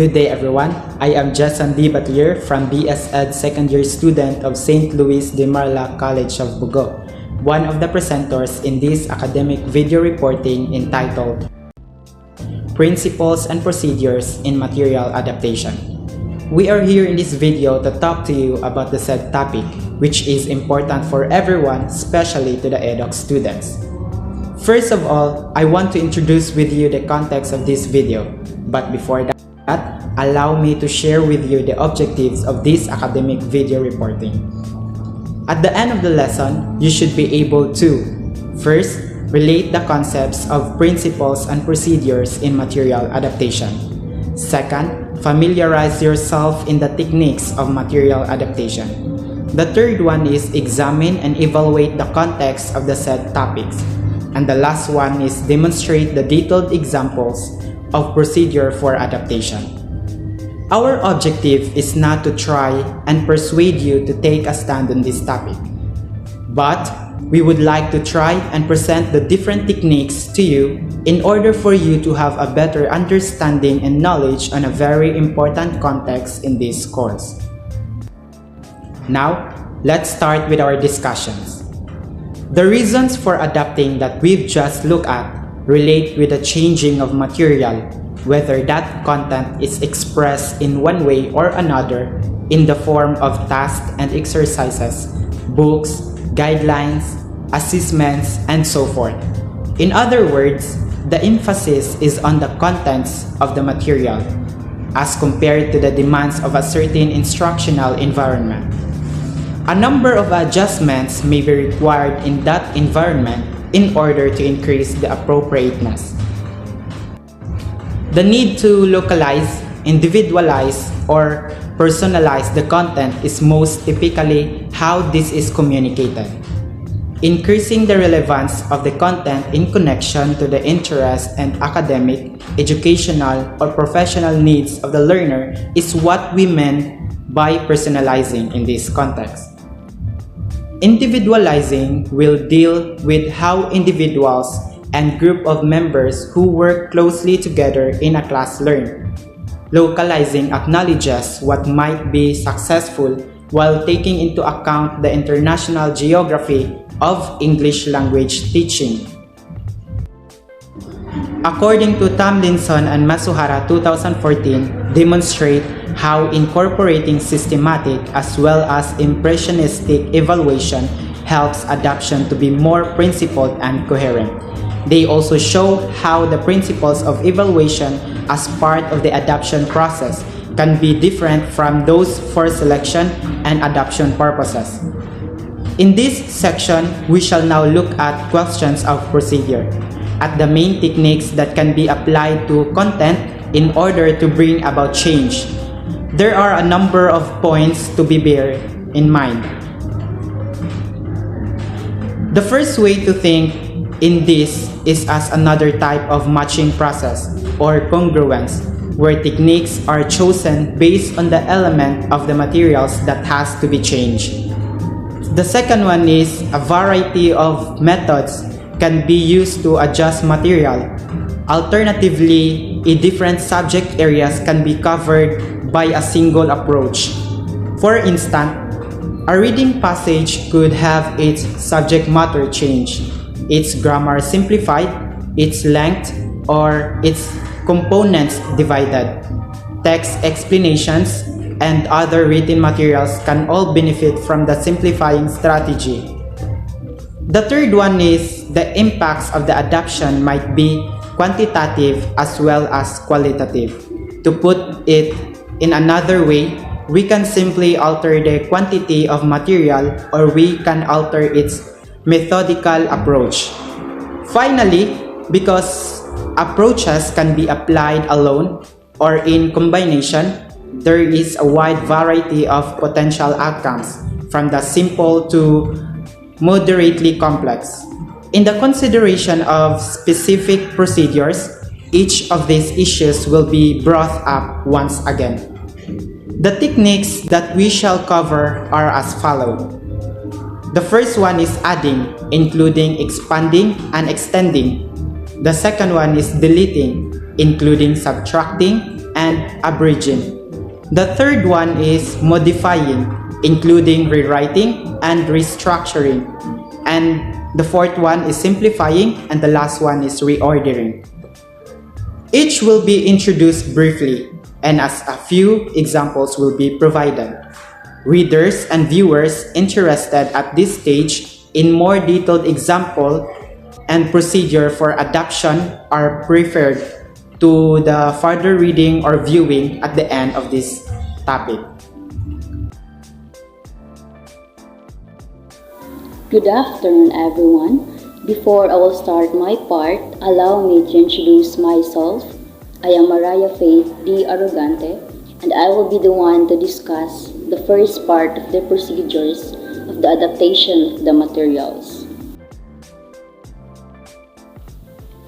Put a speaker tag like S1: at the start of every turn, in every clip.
S1: Good day everyone, I am Jason D. Batlier from BSEd second year student of St. Louis de Marla College of Bugo, one of the presenters in this academic video reporting entitled Principles and Procedures in Material Adaptation. We are here in this video to talk to you about the said topic, which is important for everyone, especially to the EDOC students. First of all, I want to introduce with you the context of this video, but before that, allow me to share with you the objectives of this academic video reporting. At the end of the lesson, you should be able to first, relate the concepts of principles and procedures in material adaptation. Second, familiarize yourself in the techniques of material adaptation. The third one is examine and evaluate the context of the said topics. And the last one is demonstrate the detailed examples of procedure for adaptation. Our objective is not to try and persuade you to take a stand on this topic, but we would like to try and present the different techniques to you in order for you to have a better understanding and knowledge on a very important context in this course. Now, let's start with our discussions. The reasons for adapting that we've just looked at relate with the changing of material, whether that content is expressed in one way or another in the form of tasks and exercises, books, guidelines, assessments, and so forth. In other words, the emphasis is on the contents of the material as compared to the demands of a certain instructional environment. A number of adjustments may be required in that environment in order to increase the appropriateness. The need to localize, individualize, or personalize the content is most typically how this is communicated. Increasing the relevance of the content in connection to the interest and academic, educational, or professional needs of the learner is what we meant by personalizing in this context. Individualizing will deal with how individuals and group of members who work closely together in a class learn. Localizing acknowledges what might be successful while taking into account the international geography of English language teaching. According to Tomlinson and Masuhara 2014, demonstrate how incorporating systematic as well as impressionistic evaluation helps adaptation to be more principled and coherent. They also show how the principles of evaluation as part of the adaptation process can be different from those for selection and adoption purposes. In this section, we shall now look at questions of procedure, at the main techniques that can be applied to content in order to bring about change. There are a number of points to be bear in mind. The first way to think in this is as another type of matching process or congruence, where techniques are chosen based on the element of the materials that has to be changed. The second one is a variety of methods can be used to adjust material. Alternatively, different subject areas can be covered by a single approach. For instance, a reading passage could have its subject matter changed, its grammar simplified, its length or its components divided. Text explanations and other written materials can all benefit from the simplifying strategy. The third one is the impacts of the adaptation might be quantitative as well as qualitative. To put it in another way, we can simply alter the quantity of material or we can alter its methodical approach. Finally, because approaches can be applied alone or in combination, there is a wide variety of potential outcomes, from the simple to moderately complex. In the consideration of specific procedures, each of these issues will be brought up once again. The techniques that we shall cover are as follows. The first one is adding, including expanding and extending. The second one is deleting, including subtracting and abridging. The third one is modifying, including rewriting and restructuring. And the fourth one is simplifying, and the last one is reordering. Each will be introduced briefly, and as a few examples will be provided. Readers and viewers interested at this stage in more detailed example and procedure for adaptation are preferred to the further reading or viewing at the end of this topic.
S2: Good afternoon, everyone. Before I will start my part, allow me to introduce myself. I am Mariah Faith D. Arrogante, and I will be the one to discuss the first part of the procedures of the adaptation of the materials.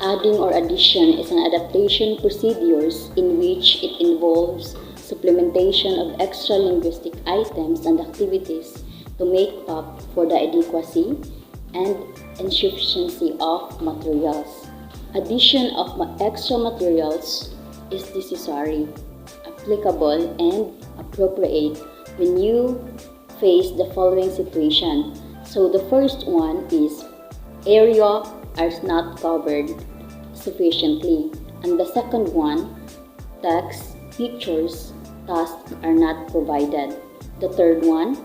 S2: Adding or addition is an adaptation procedures in which it involves supplementation of extra linguistic items and activities to make up for the inadequacy and insufficiency of materials. Addition of extra materials is necessary, applicable, and appropriate when you face the following situation. So the first one is area is not covered sufficiently, and the second one, text, pictures, tasks are not provided. The third one,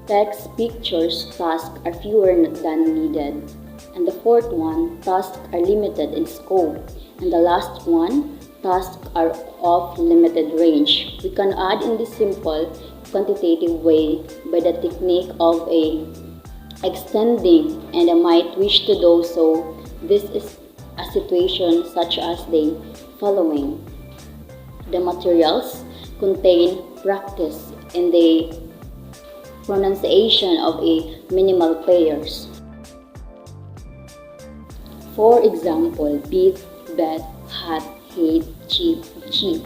S2: text, pictures, tasks are fewer than needed. And the fourth one, tasks are limited in scope. And the last one, tasks are of limited range. We can add in this simple quantitative way by the technique of extending, and I might wish to do so. This is a situation such as the following. The materials contain practice in the pronunciation of a minimal pairs. For example, beat, bet, hat, hate, cheap, cheap,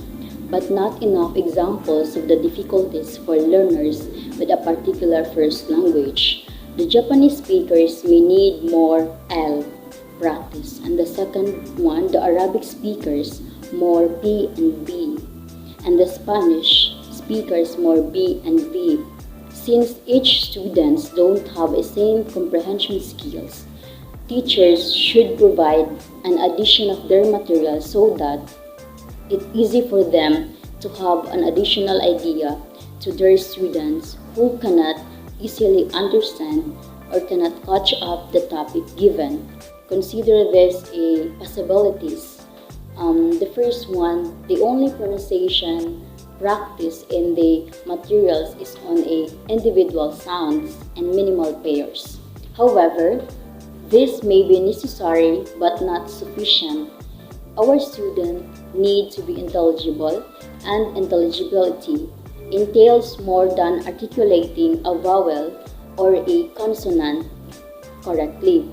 S2: but not enough examples of the difficulties for learners with a particular first language. The Japanese speakers may need more L practice, and the second one, the Arabic speakers, more P and B, and the Spanish speakers more B and V. Since each students don't have the same comprehension skills, teachers should provide an addition of their material so that it's easy for them to have an additional idea to their students who cannot easily understand or cannot catch up the topic given. Consider this a possibilities. The first one, the only pronunciation practice in the materials is on a individual sounds and minimal pairs. However, this may be necessary but not sufficient. Our student need to be intelligible, and intelligibility entails more than articulating a vowel or a consonant correctly.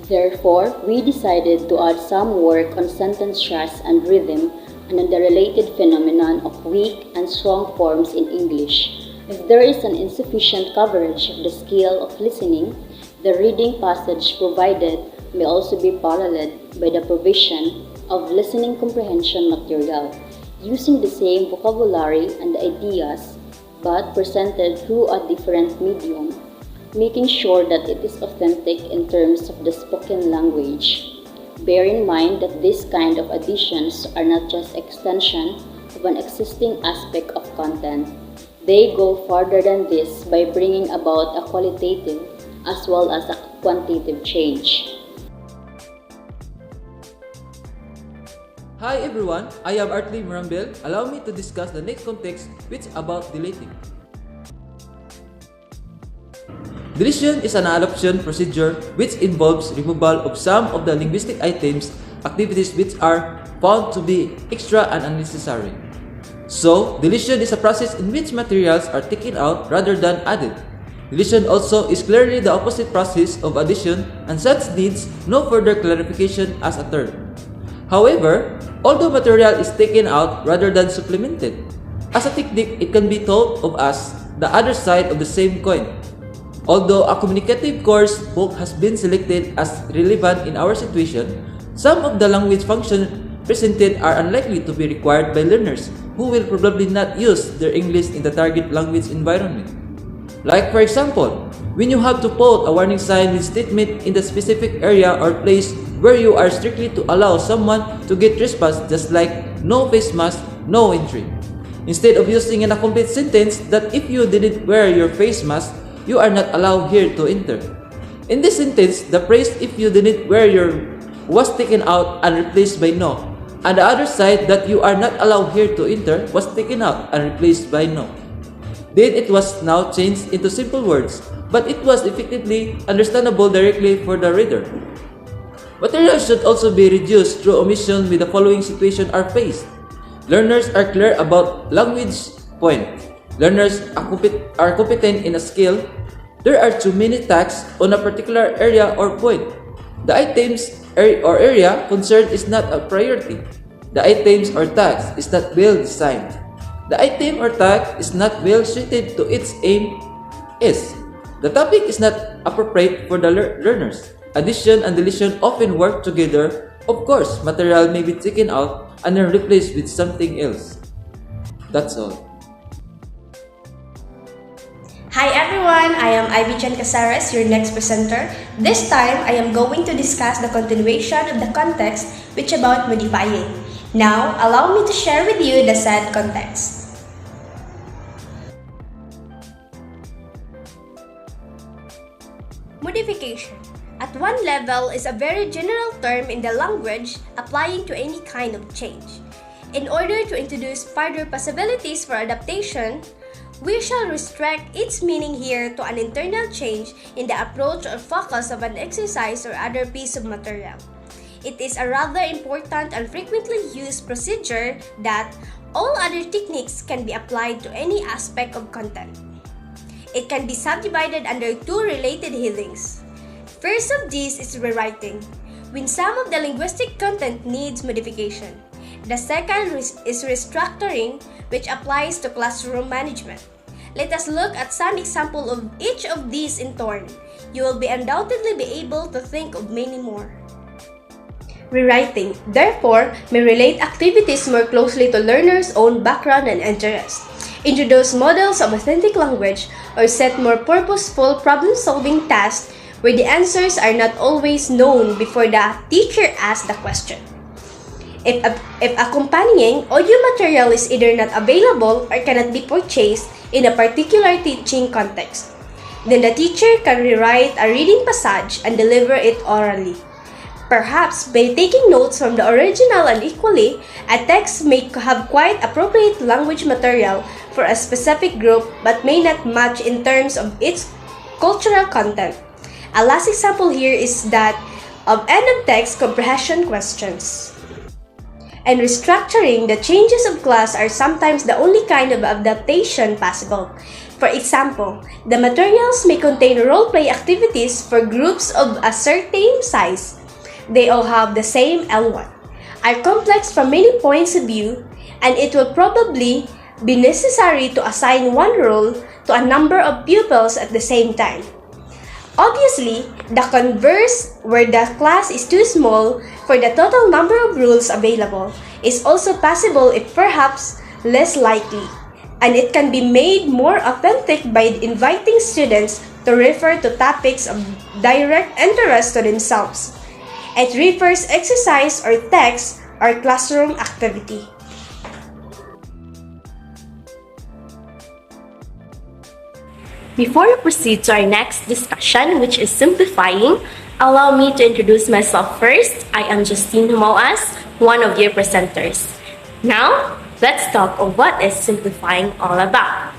S2: Therefore, we decided to add some work on sentence stress and rhythm and on the related phenomenon of weak and strong forms in English. If there is an insufficient coverage of the skill of listening, the reading passage provided may also be paralleled by the provision of listening comprehension material, using the same vocabulary and ideas but presented through a different medium, making sure that it is authentic in terms of the spoken language. Bear in mind that this kind of additions are not just extension of an existing aspect of content. They go further than this by bringing about a qualitative as well as a quantitative change.
S3: Hi everyone, I am Artley Marambel. Allow me to discuss the next context, which is about deleting. Deletion is an adaptation procedure which involves removal of some of the linguistic items, activities which are found to be extra and unnecessary. So, deletion is a process in which materials are taken out rather than added. Deletion also is clearly the opposite process of addition and such needs no further clarification as a term. However, although material is taken out rather than supplemented, as a technique it can be thought of as the other side of the same coin. Although a communicative course book has been selected as relevant in our situation, some of the language function presented are unlikely to be required by learners who will probably not use their English in the target language environment. Like for example, when you have to put a warning sign with statement in the specific area or place where you are strictly to allow someone to get trespass, just like no face mask, no entry. Instead of using in a complete sentence that if you didn't wear your face mask, you are not allowed here to enter. In this sentence, the phrase if you didn't wear your was taken out and replaced by no, and the other side that you are not allowed here to enter was taken out and replaced by no. Then it was now changed into simple words, but it was effectively understandable directly for the reader. Material should also be reduced through omission when the following situation are faced. Learners are clear about language point. Learners are competent in a skill. There are too many tasks on a particular area or point. The items or area concerned is not a priority. The items or task is not well designed. The item or tag is not well suited to its aim is. The topic is not appropriate for the learners. Addition and deletion often work together. Of course, material may be taken out and then replaced with something else. That's all.
S4: Hi everyone, I am Ivy Chan Casares, your next presenter. This time, I am going to discuss the continuation of the context which about modifying. Now, allow me to share with you the said context. Modification, at one level, is a very general term in the language applying to any kind of change. In order to introduce further possibilities for adaptation, we shall restrict its meaning here to an internal change in the approach or focus of an exercise or other piece of material. It is a rather important and frequently used procedure that all other techniques can be applied to any aspect of content. It can be subdivided under two related headings. First of these is rewriting, when some of the linguistic content needs modification. The second is restructuring, which applies to classroom management. Let us look at some example of each of these in turn. You will undoubtedly be able to think of many more. Rewriting, therefore, may relate activities more closely to learners' own background and interests, introduce models of authentic language, or set more purposeful problem-solving tasks where the answers are not always known before the teacher asks the question. If accompanying audio material is either not available or cannot be purchased in a particular teaching context, then the teacher can rewrite a reading passage and deliver it orally. Perhaps by taking notes from the original, and equally, a text may have quite appropriate language material for a specific group but may not match in terms of its cultural content. A last example here is that of end-of-text comprehension questions. And restructuring, the changes of class are sometimes the only kind of adaptation possible. For example, the materials may contain role-play activities for groups of a certain size. They all have the same L1, are complex from many points of view, and it will probably be necessary to assign one role to a number of pupils at the same time. Obviously, the converse, where the class is too small for the total number of rules available, is also possible if perhaps less likely, and it can be made more authentic by inviting students to refer to topics of direct interest to themselves. It refers exercise or text or classroom activity.
S5: Before we proceed to our next discussion, which is simplifying, allow me to introduce myself first. I am Justine Humawas, one of your presenters. Now, let's talk of what is simplifying all about.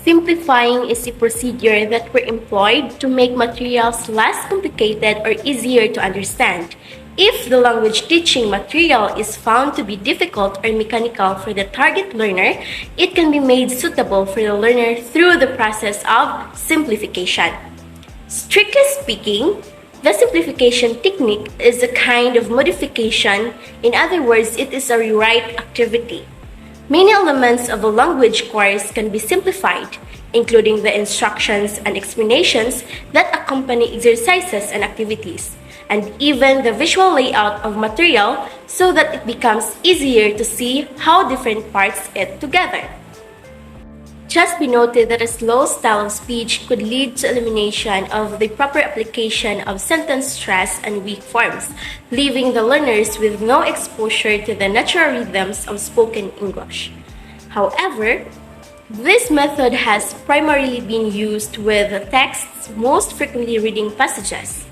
S5: Simplifying is a procedure that we're employed to make materials less complicated or easier to understand. If the language teaching material is found to be difficult or mechanical for the target learner, it can be made suitable for the learner through the process of simplification. Strictly speaking, the simplification technique is a kind of modification. In other words, it is a rewrite activity. Many elements of a language course can be simplified, including the instructions and explanations that accompany exercises and activities. and even the visual layout of material so that it becomes easier to see how different parts fit together. Just be noted that a slow style of speech could lead to elimination of the proper application of sentence stress and weak forms, leaving the learners with no exposure to the natural rhythms of spoken English. However, this method has primarily been used with the text's most frequently reading passages.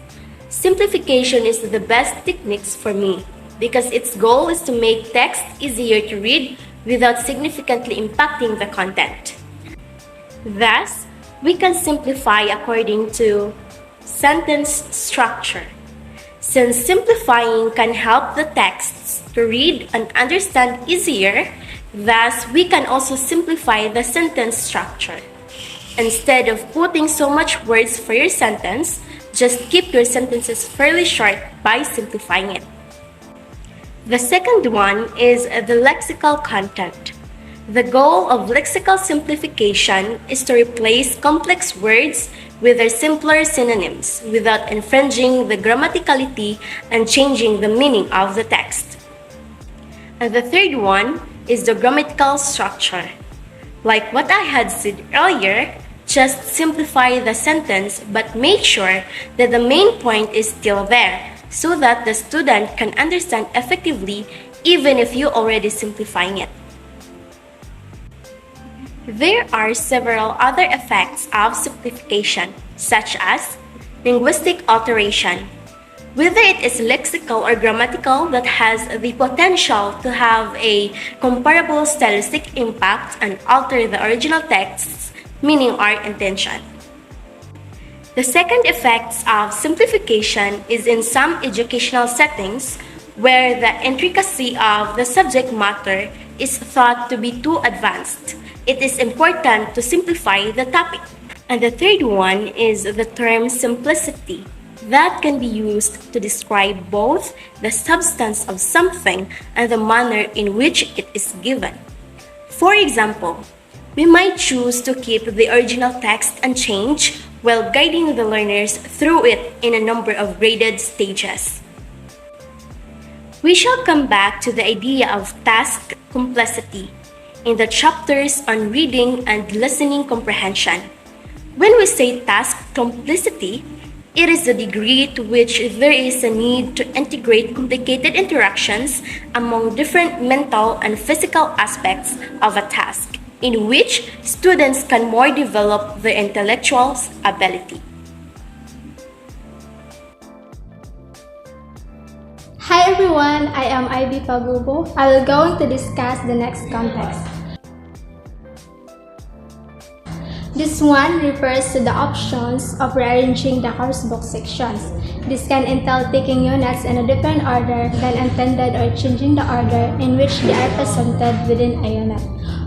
S5: Simplification is the best techniques for me because its goal is to make text easier to read without significantly impacting the content. Thus, we can simplify according to sentence structure. Since simplifying can help the texts to read and understand easier, thus we can also simplify the sentence structure. Instead of putting so much words for your sentence, just keep your sentences fairly short by simplifying it. The second one is the lexical content. The goal of lexical simplification is to replace complex words with their simpler synonyms without infringing the grammaticality and changing the meaning of the text. And the third one is the grammatical structure. Like what I had said earlier, just simplify the sentence but make sure that the main point is still there so that the student can understand effectively even if you already simplifying it. There are several other effects of simplification, such as linguistic alteration. Whether it is lexical or grammatical that has the potential to have a comparable stylistic impact and alter the original text's meaning or intention. The second effects of simplification is in some educational settings where the intricacy of the subject matter is thought to be too advanced. It is important to simplify the topic. And the third one is the term simplicity that can be used to describe both the substance of something and the manner in which it is given. For example, we might choose to keep the original text unchanged while guiding the learners through it in a number of graded stages. We shall come back to the idea of task complexity in the chapters on reading and listening comprehension. When we say task complexity, it is the degree to which there is a need to integrate complicated interactions among different mental and physical aspects of a task, in which students can more develop their intellectual ability.
S6: Hi everyone, I am Ivy Pabubo. I will going to discuss the next context. This one refers to the options of rearranging the course book sections. This can entail taking units in a different order than intended or changing the order in which they are presented within a unit.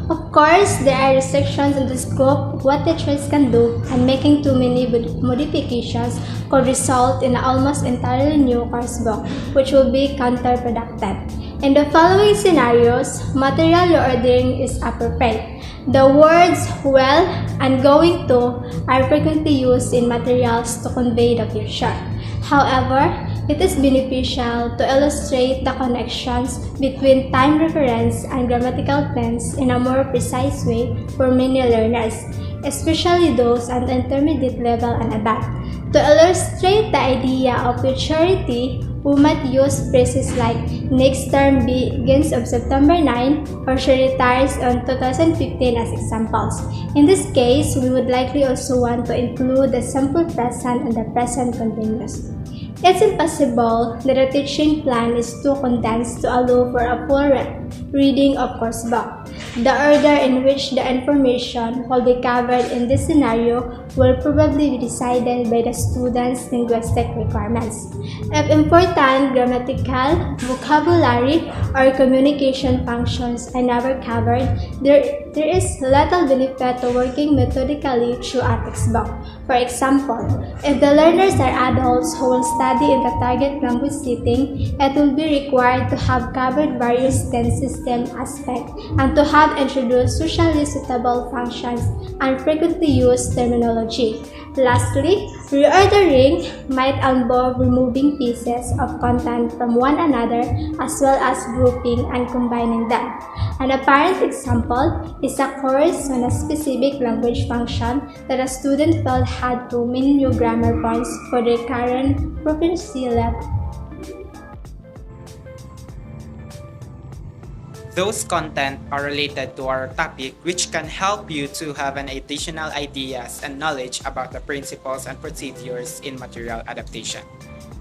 S6: Of course, there are restrictions in the scope of what teachers can do, and making too many modifications could result in an almost entirely new course book, which will be counterproductive. In the following scenarios, material reordering is appropriate. The words well and going to are frequently used in materials to convey the future. However, it is beneficial to illustrate the connections between time reference and grammatical tense in a more precise way for many learners, especially those at the intermediate level and above. To illustrate the idea of futurity, we might use phrases like next term begins on September 9 or she retires on 2015 as examples. In this case, we would likely also want to include the simple present and the present continuous. It's impossible that a teaching plan is too condensed to allow for a full reading of course book. The order in which the information will be covered in this scenario will probably be decided by the student's linguistic requirements. If important grammatical, vocabulary, or communication functions are never covered, there is little benefit to working methodically through a textbook. For example, if the learners are adults who will study in the target language setting, it will be required to have covered various tense system aspects and to have introduced socially suitable functions and frequently used terminology. Lastly, reordering might involve removing pieces of content from one another as well as grouping and combining them. An apparent example is a course on a specific language function that a student felt had too many new grammar points for their current proficiency level.
S1: Those content are related to our topic, which can help you to have an additional ideas and knowledge about the principles and procedures in material adaptation.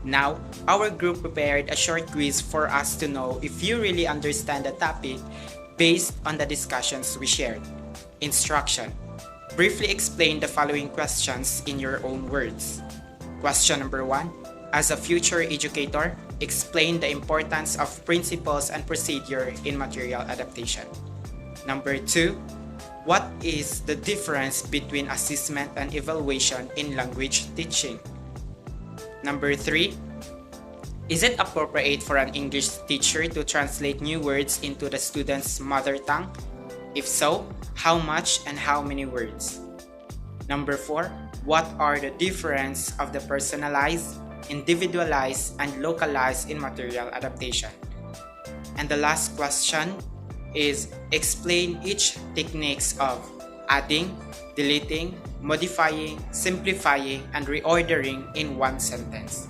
S1: Now, our group prepared a short quiz for us to know if you really understand the topic based on the discussions we shared. Instruction. Briefly explain the following questions in your own words. Question number 1. As a future educator, explain the importance of principles and procedure in material adaptation. Number 2. What is the difference between assessment and evaluation in language teaching? Number 3. Is it appropriate for an English teacher to translate new words into the student's mother tongue? If so, how much and how many words? Number 4. What are the difference of the personalized, individualized, and localized in material adaptation? And the last question is explain each techniques of adding, deleting, modifying, simplifying, and reordering in one sentence.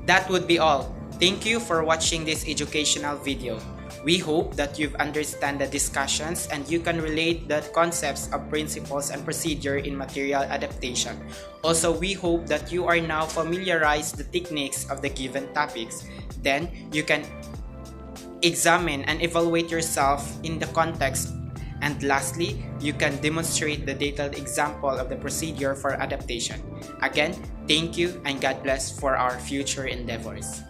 S1: That would be all. Thank you for watching this educational video. We hope that you've understand the discussions and you can relate the concepts of principles and procedure in material adaptation. Also, we hope that you are now familiarized the techniques of the given topics. Then, you can examine and evaluate yourself in the context. And lastly, you can demonstrate the detailed example of the procedure for adaptation. Again, thank you and God bless for our future endeavors.